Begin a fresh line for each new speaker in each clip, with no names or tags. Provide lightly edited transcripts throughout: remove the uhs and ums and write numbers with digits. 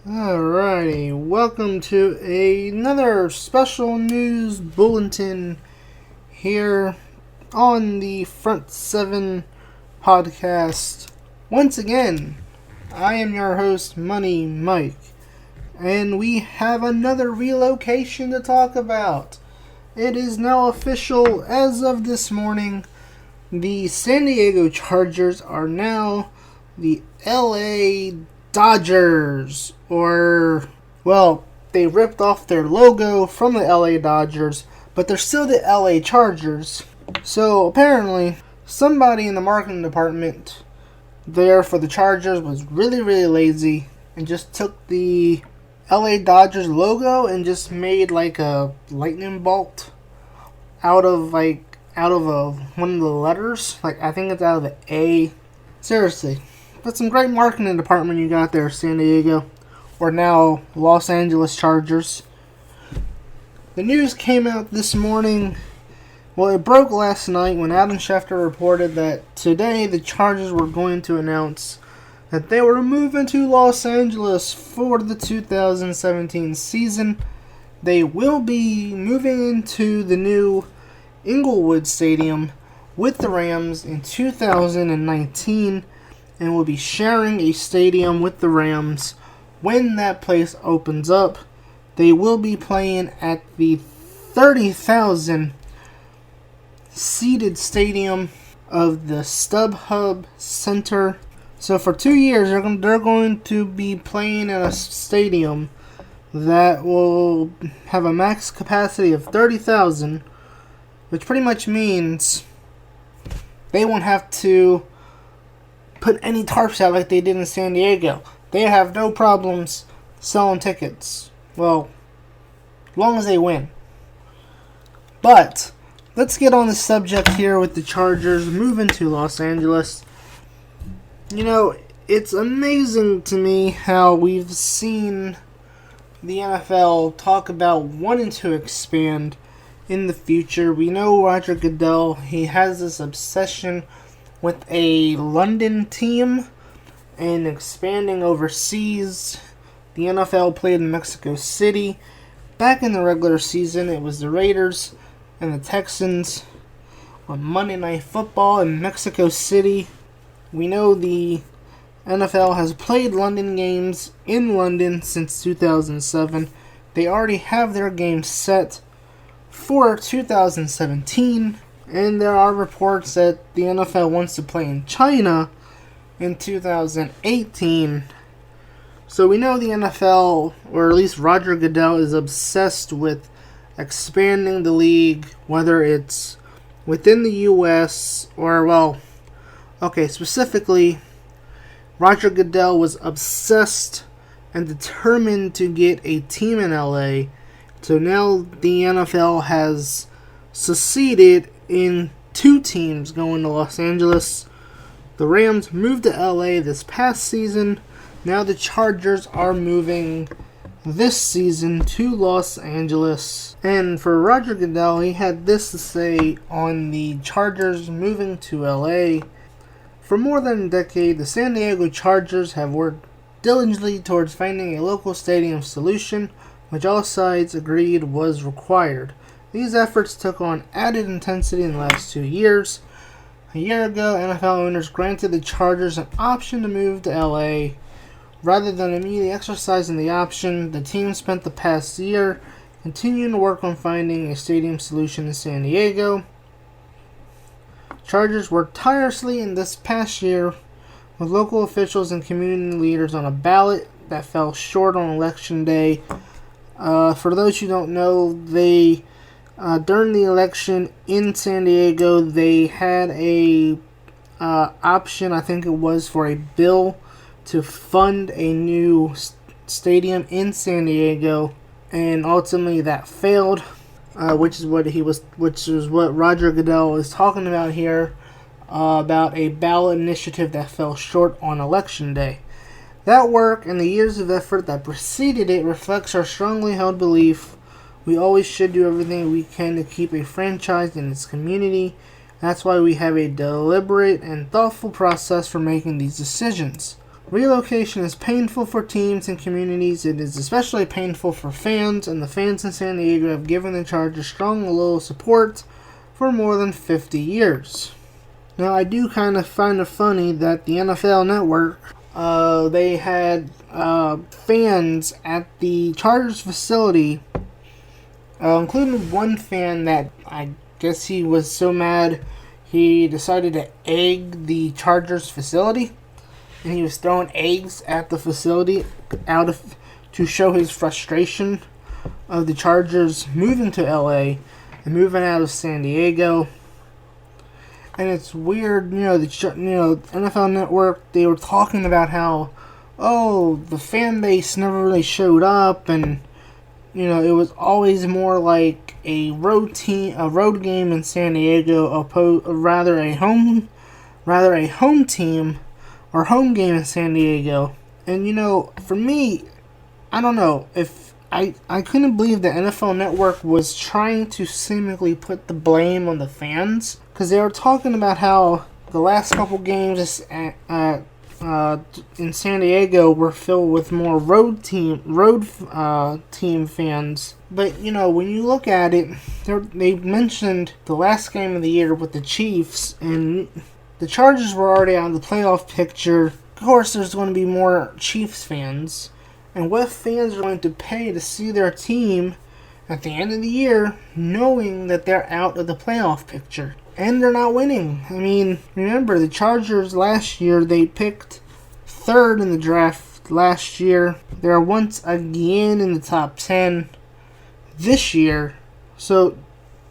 Alrighty, welcome to another special news bulletin here on the Front 7 podcast. Once again, I am your host, Money Mike, and we have another relocation to talk about. It is now official as of this morning. The San Diego Chargers are now the LA Dodgers, they ripped off their logo from the LA Dodgers, but they're still the LA Chargers. So apparently, somebody in the marketing department there for the Chargers was really lazy and just took the LA Dodgers logo and just made like a lightning bolt out of one of the letters. Like, I think it's out of the A. Seriously. That's some great marketing department you got there, San Diego. Or now, Los Angeles Chargers. The news came out this morning. Well, it broke last night when Adam Schefter reported that today the Chargers were going to announce that they were moving to Los Angeles for the 2017 season. They will be moving into the new Inglewood Stadium with the Rams in 2019. And will be sharing a stadium with the Rams when that place opens up. They will be playing at the 30,000 seated stadium of the StubHub Center. So for 2 years, they're going to be playing at a stadium that will have a max capacity of 30,000, which pretty much means they won't have to put any tarps out like they did in San Diego. They have no problems selling tickets. Well, as long as they win. But let's get on the subject here with the Chargers moving to Los Angeles. You know, it's amazing to me how we've seen the NFL talk about wanting to expand in the future. We know Roger Goodell, he has this obsession with a London team and expanding overseas. The NFL played in Mexico City. Back in the regular season, it was the Raiders and the Texans on Monday Night Football in Mexico City. We know the NFL has played London games in London since 2007. They already have their games set for 2017. And there are reports that the NFL wants to play in China in 2018. So we know the NFL, or at least Roger Goodell, is obsessed with expanding the league, whether it's within the U.S. specifically, Roger Goodell was obsessed and determined to get a team in LA. So now the NFL has succeeded in 2 teams going to Los Angeles. The Rams moved to LA this past season. Now the Chargers are moving this season to Los Angeles. And for Roger Goodell, he had this to say on the Chargers moving to LA. For more than a decade, the San Diego Chargers have worked diligently towards finding a local stadium solution, which all sides agreed was required. These efforts took on added intensity in the last 2 years. A year ago, NFL owners granted the Chargers an option to move to LA. Rather than immediately exercising the option, the team spent the past year continuing to work on finding a stadium solution in San Diego. Chargers worked tirelessly in this past year with local officials and community leaders on a ballot that fell short on Election Day. For those who don't know, during the election in San Diego, they had a option, I think it was, for a bill to fund a new stadium in San Diego, and ultimately that failed, which is what Roger Goodell is talking about here, about a ballot initiative that fell short on Election Day. That work and the years of effort that preceded it reflects our strongly held belief we always should do everything we can to keep a franchise in its community. That's why we have a deliberate and thoughtful process for making these decisions. Relocation is painful for teams and communities. It is especially painful for fans, and the fans in San Diego have given the Chargers strong and loyal support for more than 50 years. Now, I do kind of find it funny that the NFL Network, they had fans at the Chargers facility, including one fan that I guess he was so mad he decided to egg the Chargers facility. And he was throwing eggs at the facility to show his frustration of the Chargers moving to LA and moving out of San Diego. And it's weird, the NFL Network, they were talking about how, the fan base never really showed up, and it was always more like a road game in San Diego, rather a home team. Our home game in San Diego. And for me, I don't know, if I couldn't believe the NFL Network was trying to seemingly put the blame on the fans, because they were talking about how the last couple games in San Diego were filled with more road team fans. But when you look at it, they mentioned the last game of the year with the Chiefs, and the Chargers were already out of the playoff picture. Of course, there's going to be more Chiefs fans. And what fans are going to pay to see their team at the end of the year knowing that they're out of the playoff picture? And they're not winning. I mean, remember, the Chargers last year, they picked third in the draft last year. They're once again in the top 10 this year. So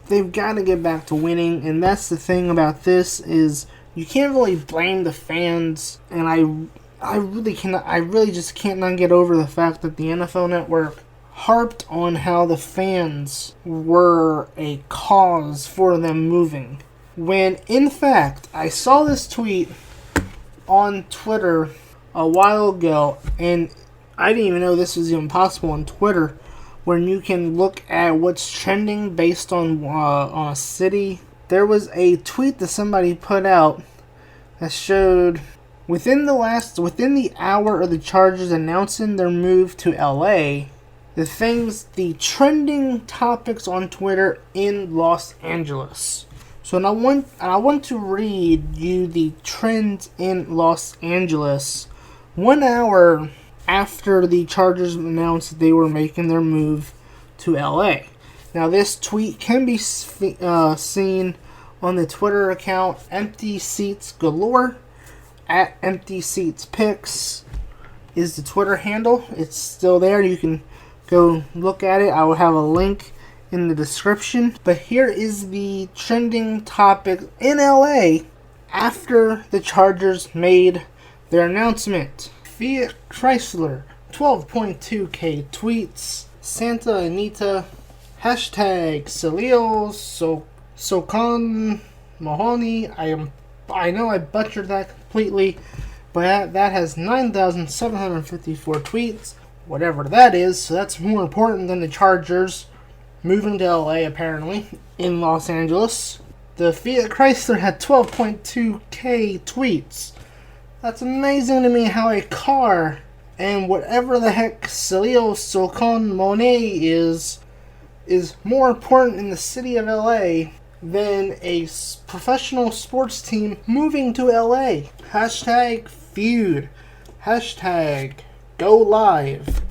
they've got to get back to winning. And that's the thing about this is, you can't really blame the fans, and I really just can't not get over the fact that the NFL Network harped on how the fans were a cause for them moving. When, in fact, I saw this tweet on Twitter a while ago, and I didn't even know this was even possible on Twitter, where you can look at what's trending based on a city. There was a tweet that somebody put out that showed within the hour of the Chargers announcing their move to LA, the trending topics on Twitter in Los Angeles. So I want to read you the trends in Los Angeles 1 hour after the Chargers announced they were making their move to LA. Now, this tweet can be seen on the Twitter account Empty Seats Galore. At Empty Seats Picks is the Twitter handle. It's still there. You can go look at it. I will have a link in the description. But here is the trending topic in LA after the Chargers made their announcement. Fiat Chrysler, 12.2k tweets. Santa Anita, hashtag Salil Sokan Mahoney. I know I butchered that completely, but that has 9,754 tweets, whatever that is, so that's more important than the Chargers moving to LA, apparently, in Los Angeles. The Fiat Chrysler had 12.2k tweets. That's amazing to me how a car and whatever the heck Salil Sokan Monet is more important in the city of LA than a professional sports team moving to LA. Hashtag feud. Hashtag go live.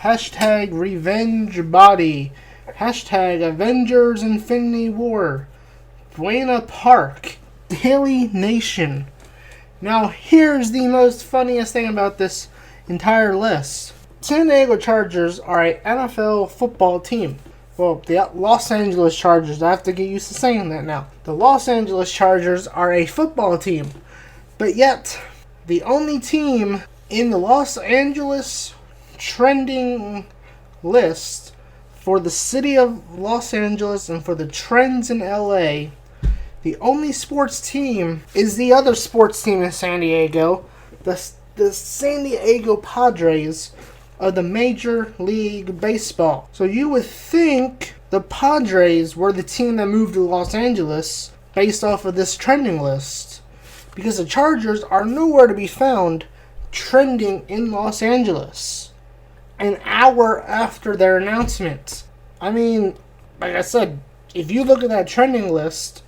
Hashtag revenge body. Hashtag Avengers Infinity War. Buena Park. Daily Nation. Now, here's the most funniest thing about this entire list. San Diego Chargers are an NFL football team. Well, the Los Angeles Chargers, I have to get used to saying that now. The Los Angeles Chargers are a football team. But yet, the only team in the Los Angeles trending list for the city of Los Angeles and for the trends in LA, the only sports team is the other sports team in San Diego, the San Diego Padres of the Major League Baseball. So you would think the Padres were the team that moved to Los Angeles based off of this trending list, because the Chargers are nowhere to be found trending in Los Angeles an hour after their announcement. I mean, like I said, if you look at that trending list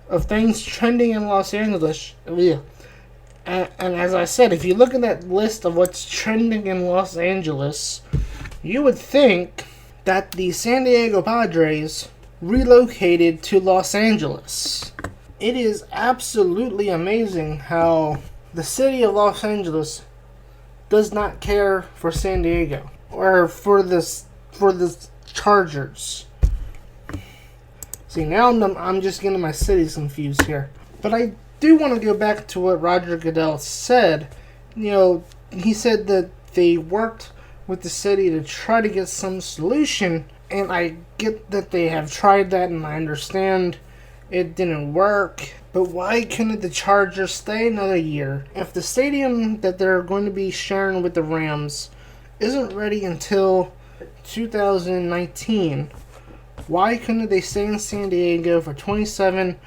of things trending in Los Angeles, and as I said, if you look at that list of what's trending in Los Angeles, you would think that the San Diego Padres relocated to Los Angeles. It is absolutely amazing how the city of Los Angeles does not care for San Diego or for the Chargers. See, now I'm just getting my cities confused here. But I do want to go back to what Roger Goodell said. You know, he said that they worked with the city to try to get some solution, and I get that they have tried that, and I understand it didn't work. But why couldn't the Chargers stay another year? If the stadium that they're going to be sharing with the Rams isn't ready until 2019, why couldn't they stay in San Diego for 2017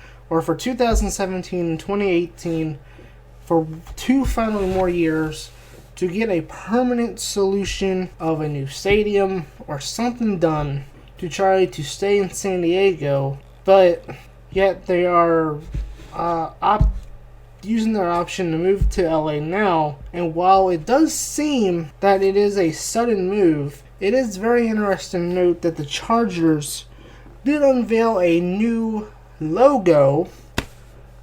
and 2018 for 2 final more years to get a permanent solution of a new stadium or something done to try to stay in San Diego, but yet they are using their option to move to LA now. And while it does seem that it is a sudden move, it is very interesting to note that the Chargers did unveil a new logo,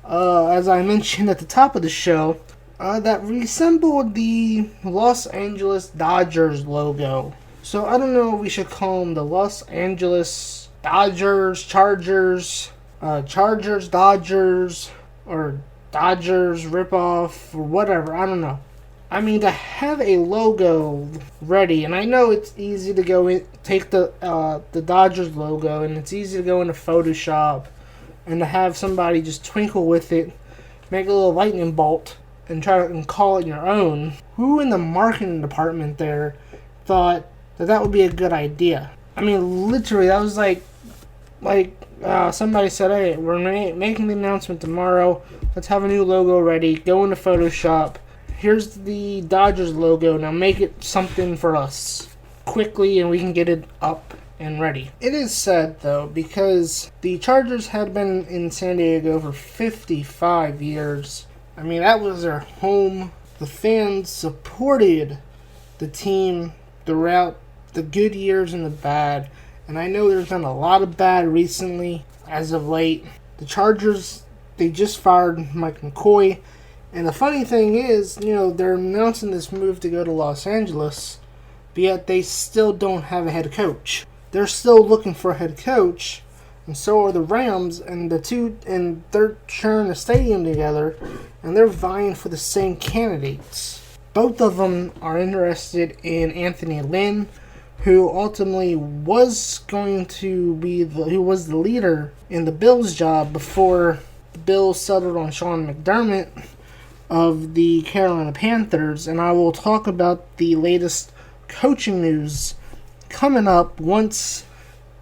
as I mentioned at the top of the show, that resembled the Los Angeles Dodgers logo. So I don't know if we should call them the Los Angeles Dodgers, Chargers, Dodgers, or Dodgers ripoff, or whatever. I don't know. I mean, to have a logo ready, and I know it's easy to go in, take the Dodgers logo, and it's easy to go into Photoshop and to have somebody just twinkle with it, make a little lightning bolt, and try to call it your own. Who in the marketing department there thought that would be a good idea? I mean, literally, that was like somebody said, hey, we're making the announcement tomorrow. Let's have a new logo ready. Go into Photoshop. Here's the Dodgers logo. Now make it something for us quickly, and we can get it up and ready. It is sad, though, because the Chargers had been in San Diego for 55 years. I mean, that was their home. The fans supported the team throughout the good years and the bad. And I know there's been a lot of bad recently, as of late. The Chargers, they just fired Mike McCoy. And the funny thing is, you know, they're announcing this move to go to Los Angeles, but yet they still don't have a head coach. They're still looking for a head coach, and so are the Rams, and they're sharing the stadium together, and they're vying for the same candidates. Both of them are interested in Anthony Lynn, who ultimately was going to be who was the leader in the Bills job before the Bills settled on Sean McDermott of the Carolina Panthers. And I will talk about the latest coaching news coming up once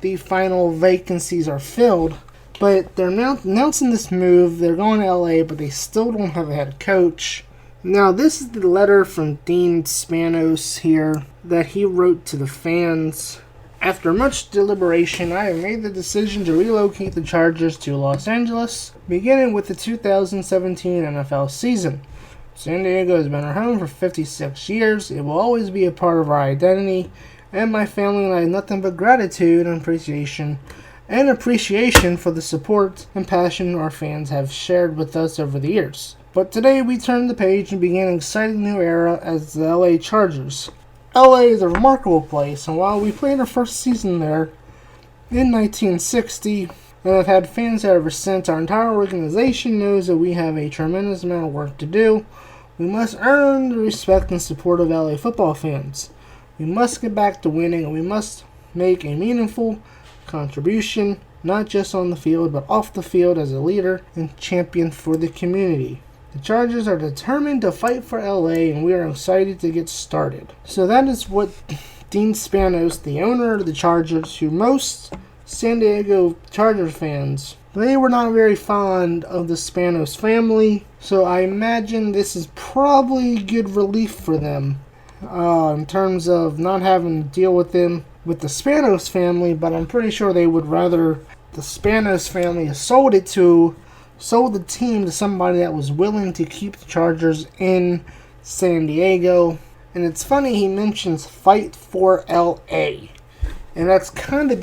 the final vacancies are filled. But they're announcing this move. They're going to LA, but they still don't have a head coach. Now, this is the letter from Dean Spanos here that he wrote to the fans. After much deliberation, I have made the decision to relocate the Chargers to Los Angeles, beginning with the 2017 NFL season. San Diego has been our home for 56 years. It will always be a part of our identity, and my family and I have nothing but gratitude and appreciation for the support and passion our fans have shared with us over the years. But today we turn the page and begin an exciting new era as the LA Chargers. LA is a remarkable place, and while we played our first season there in 1960 and have had fans there ever since, our entire organization knows that we have a tremendous amount of work to do. We must earn the respect and support of LA football fans. We must get back to winning, and we must make a meaningful contribution, not just on the field, but off the field as a leader and champion for the community. The Chargers are determined to fight for LA, and we are excited to get started. So that is what Dean Spanos, the owner of the Chargers, who most San Diego Chargers fans They were not very fond of the Spanos family, so I imagine this is probably good relief for them in terms of not having to deal with them with the Spanos family, but I'm pretty sure they would rather the Spanos family have sold the team to somebody that was willing to keep the Chargers in San Diego. And it's funny he mentions Fight for LA, and that's kind of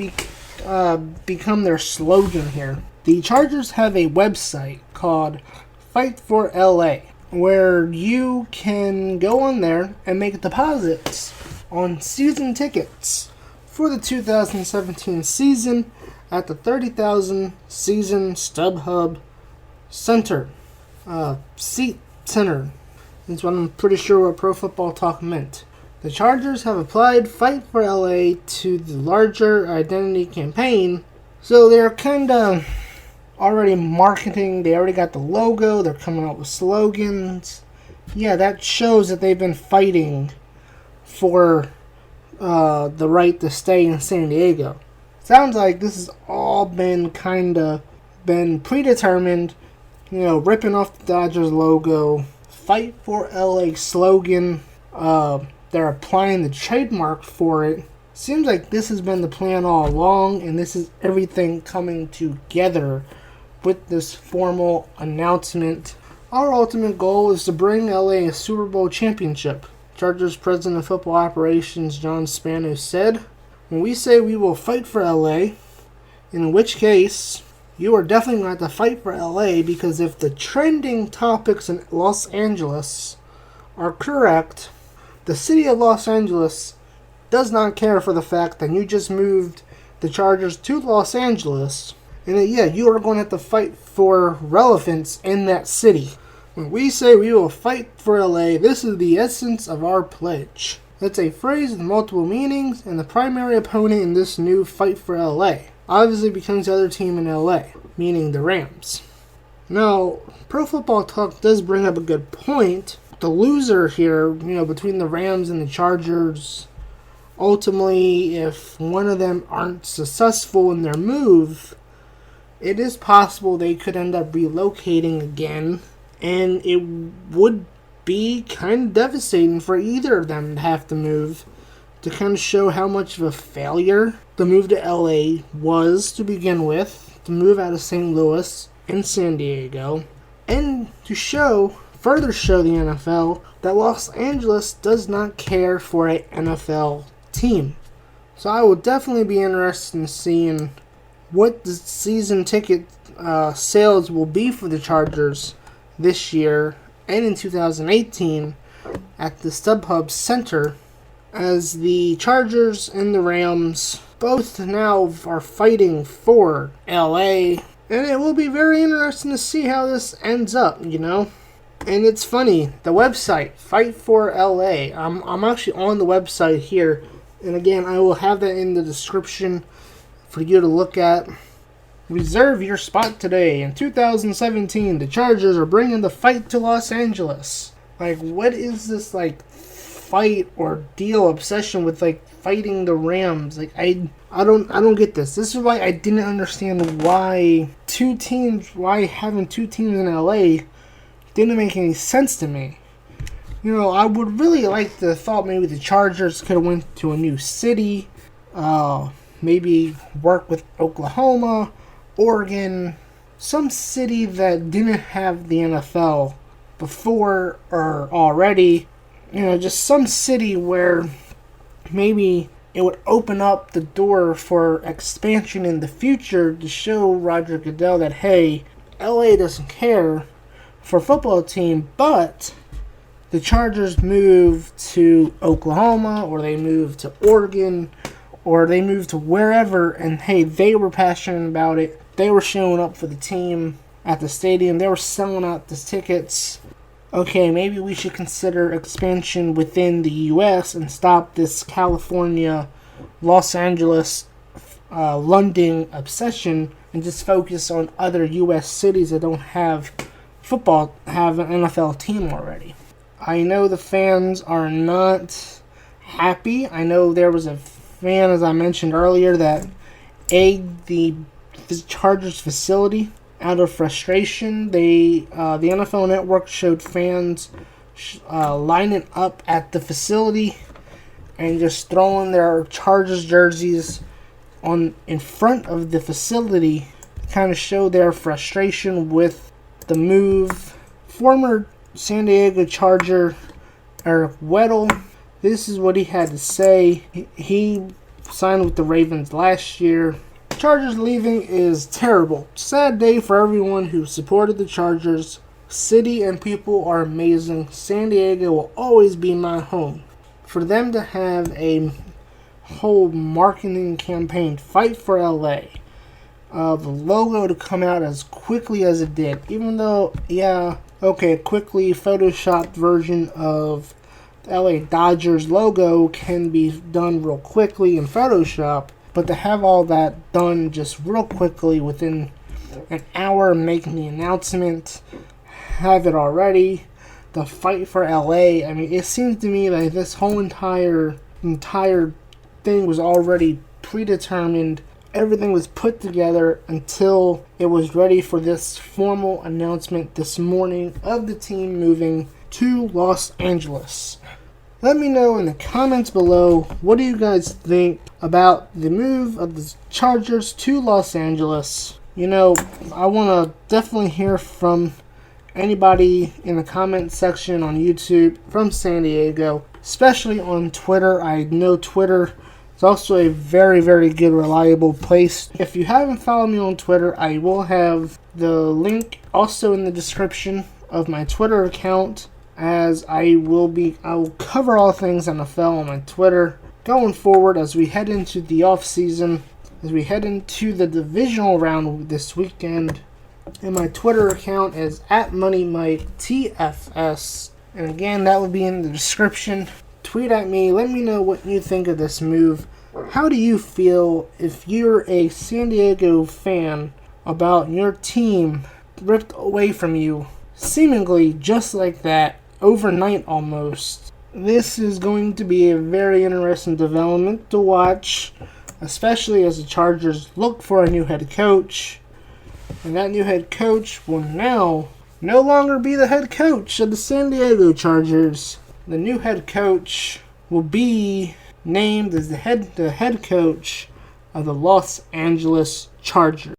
become their slogan here. The Chargers have a website called Fight for LA, where you can go on there and make deposits on season tickets for the 2017 season at the 30,000 season StubHub Center. Seat Center. That's what I'm pretty sure what Pro Football Talk meant. The Chargers have applied Fight for LA to the larger identity campaign, so they're kind of already marketing. They already got the logo. They're coming up with slogans. Yeah, that shows that they've been fighting for the right to stay in San Diego. Sounds like this has all been predetermined. Ripping off the Dodgers logo, Fight for LA slogan. They're applying the trademark for it. Seems like this has been the plan all along, and this is everything coming together with this formal announcement. Our ultimate goal is to bring LA a Super Bowl championship, Chargers President of Football Operations John Spanos said. When we say we will fight for LA, in which case you are definitely going to have to fight for LA, because if the trending topics in Los Angeles are correct, the city of Los Angeles does not care for the fact that you just moved the Chargers to Los Angeles, and that, you are going to have to fight for relevance in that city. When we say we will fight for LA, this is the essence of our pledge. It's a phrase with multiple meanings, and the primary opponent in this new Fight for LA obviously becomes the other team in LA, meaning the Rams. Now, Pro Football Talk does bring up a good point. The loser here, between the Rams and the Chargers, ultimately, if one of them aren't successful in their move, it is possible they could end up relocating again, and it would be kind of devastating for either of them to have to move, to kind of show how much of a failure the move to LA was to begin with, to move out of St. Louis and San Diego, and to further show the NFL that Los Angeles does not care for an NFL team. So I will definitely be interested in seeing what the season ticket sales will be for the Chargers this year and in 2018 at the StubHub Center, as the Chargers and the Rams both now are fighting for LA, and it will be very interesting to see how this ends up, And it's funny, the website, Fight for LA, I'm actually on the website here, and again, I will have that in the description for you to look at. Reserve your spot today. In 2017, the Chargers are bringing the fight to Los Angeles. What is this, fight or deal obsession with, fighting the Rams? I don't get this. This is why I didn't understand why having two teams in LA didn't make any sense to me. I would really like to thought maybe the Chargers could have went to a new city, maybe work with Oklahoma, Oregon, some city that didn't have the NFL before or already. Just some city where maybe it would open up the door for expansion in the future to show Roger Goodell that, hey, LA doesn't care for a football team, but the Chargers moved to Oklahoma, or they moved to Oregon, or they moved to wherever, and hey, they were passionate about it. They were showing up for the team at the stadium. They were selling out the tickets. Okay, maybe we should consider expansion within the U.S. and stop this California, Los Angeles, London obsession, and just focus on other U.S. cities that don't have an NFL team already. I know the fans are not happy. I know there was a fan, as I mentioned earlier, that egged the the Chargers facility. Out of frustration, the NFL Network showed fans lining up at the facility and just throwing their Chargers jerseys in front of the facility, kind of show their frustration with the move. Former San Diego Charger Eric Weddle, this is what he had to say. He signed with the Ravens last year. Chargers leaving is terrible. Sad day for everyone who supported the Chargers. City and people are amazing. San Diego will always be my home. For them to have a whole marketing campaign, Fight for LA, the logo to come out as quickly as it did, even though, quickly photoshopped version of the LA Dodgers logo can be done real quickly in Photoshop, but to have all that done just real quickly within an hour, making the announcement, have it already, the Fight for LA, I mean, it seems to me like this whole entire thing was already predetermined. Everything was put together until it was ready for this formal announcement this morning of the team moving to Los Angeles. Let me know in the comments below, what do you guys think about the move of the Chargers to Los Angeles? You know, I want to definitely hear from anybody in the comment section on YouTube from San Diego, especially on Twitter. I know Twitter is also a very, very good, reliable place. If you haven't followed me on Twitter, I will have the link also in the description of my Twitter account, as I will cover all things NFL on my Twitter going forward as we head into the off season, as we head into the divisional round this weekend. And my Twitter account is @MoneyMikeTFS. And again, that will be in the description. Tweet at me. Let me know what you think of this move. How do you feel if you're a San Diego fan about your team ripped away from you, seemingly just like that, overnight almost? This is going to be a very interesting development to watch, especially as the Chargers look for a new head coach. And that new head coach will now no longer be the head coach of the San Diego Chargers. The new head coach will be named as the head coach of the Los Angeles Chargers.